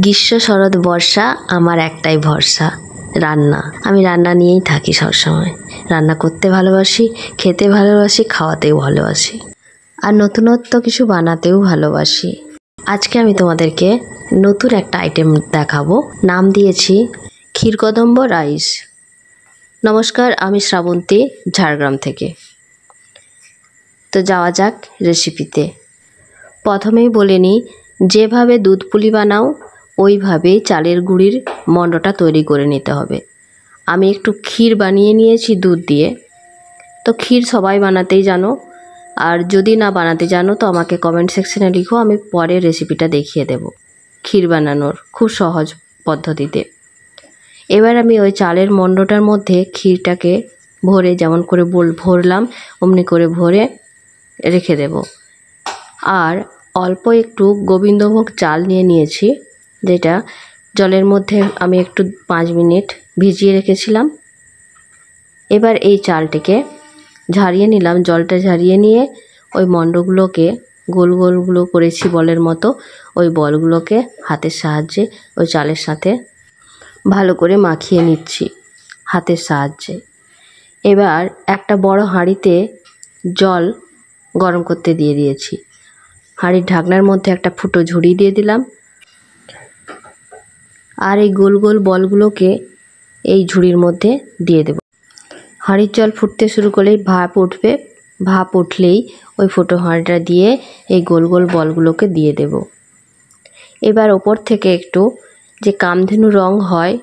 গ্রীষ্ম শরৎ বর্ষা আমার একটাই ভরসা রান্না। আমি রান্না নিয়েই থাকি সবসময়। রান্না করতে ভালোবাসি, খেতে ভালোবাসি, খাওয়াতেও ভালোবাসি, আর নতুনত্ব কিছু বানাতেও ভালোবাসি। আজকে আমি তোমাদেরকে নতুন একটা আইটেম দেখাবো, নাম দিয়েছি ক্ষীরকদম্ব রাইস। নমস্কার, আমি শ্রাবন্তী, ঝাড়গ্রাম থেকে। তো যাওয়া যাক রেসিপিতে। প্রথমেই বলে নিই, যেভাবে দুধ পুলি বানাও ওইভাবেই চালের গুঁড়ির মণ্ডটা তৈরি করে নিতে হবে। আমি একটু ক্ষীর বানিয়ে নিয়েছি দুধ দিয়ে। তো ক্ষীর সবাই বানাতেই জানো, আর যদি না বানাতে জানো তো আমাকে কমেন্ট সেকশনে লিখো, আমি পরে রেসিপিটা দেখিয়ে দেব ক্ষীর বানানোর খুব সহজ পদ্ধতিতে। এবার আমি ওই চালের মণ্ডটার মধ্যে ক্ষীরটাকে ভরে, যেমন করে ভরলাম অমনি করে ভরে রেখে দেব। আর অল্প একটু গোবিন্দভোগ চাল নিয়ে নিয়েছি, যেটা জলের মধ্যে আমি একটু 5 মিনিট ভিজিয়ে রেখেছিলাম। এবার এই চালটিকে ঝারিয়ে নিলাম, জলটা ঝারিয়ে নিয়ে ওই মণ্ডগুলোকে গোল গোলগুলো করেছি বলের মতো, ওই বলগুলোকে হাতের সাহায্যে ওই চালের সাথে ভালো করে মাখিয়ে নিচ্ছি হাতের সাহায্যে। এবার একটা বড় হাঁড়িতে জল গরম করতে দিয়ে দিয়েছি। হাঁড়ির ঢাকনার মধ্যে একটা ফুটো ঝুড়ি দিয়ে দিলাম, আর এই গোল গোল বলগুলোকে এই ঝুড়ির মধ্যে দিয়ে দেব। হাঁড়ির জল ফুটতে শুরু করলেই ভাপ উঠবে, ভাপ উঠলেই ওই ফুটো হাঁড়িটা দিয়ে এই গোল গোল বলগুলোকে দিয়ে দেব। এবার ওপর থেকে একটু যে কামধেনু রং হয়,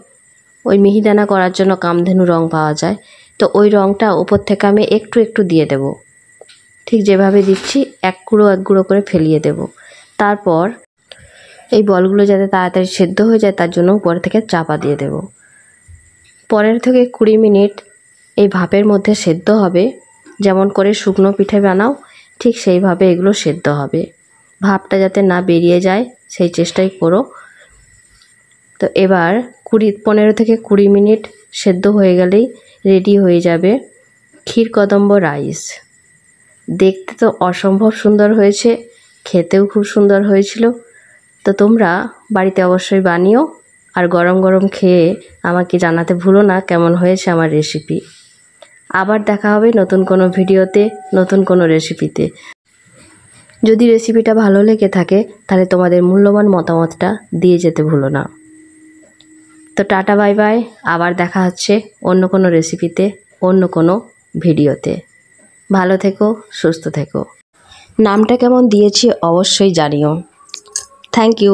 ওই মিহিদানা করার জন্য কামধেনু রং পাওয়া যায়, তো ওই রংটা ওপর থেকে আমি একটু একটু দিয়ে দেব। ঠিক যেভাবে দিচ্ছি এক গুঁড়ো করে ফেলিয়ে দেব। তারপর এই বলগুলো যাতে তাড়াতাড়ি সেদ্ধ হয়ে যায় তার জন্য উপর থেকে চাপা দিয়ে দেব। 15 থেকে 20 মিনিট এই ভাপের মধ্যে সেদ্ধ হবে। যেমন করে শুকনো পিঠে বানাও ঠিক সেইভাবে এগুলো সেদ্ধ হবে, ভাপটা যাতে না বেরিয়ে যায় সেই চেষ্টাই করো। তো এবার 15 থেকে 20 মিনিট সেদ্ধ হয়ে গেলেই রেডি হয়ে যাবে ক্ষীরকদম্ব রাইস। দেখতে তো অসম্ভব সুন্দর হয়েছে, খেতেও খুব সুন্দর হয়েছিল। তো তোমরা বাড়িতে অবশ্যই বানিও, আর গরম গরম খেয়ে আমাকে জানাতে ভুলো না কেমন হয়েছে আমার রেসিপি। আবার দেখা হবে নতুন কোনো ভিডিওতে, নতুন কোনো রেসিপিতে। যদি রেসিপিটা ভালো লেগে থাকে তাহলে তোমাদের মূল্যবান মতামতটা দিয়ে যেতে ভুলো না। তো টাটা, বাই বাই। আবার দেখা হচ্ছে অন্য কোনো রেসিপিতে, অন্য কোনো ভিডিওতে। ভালো থেকো, সুস্থ থেকো। নামটা কেমন দিয়েছি অবশ্যই জানিও। Thank you.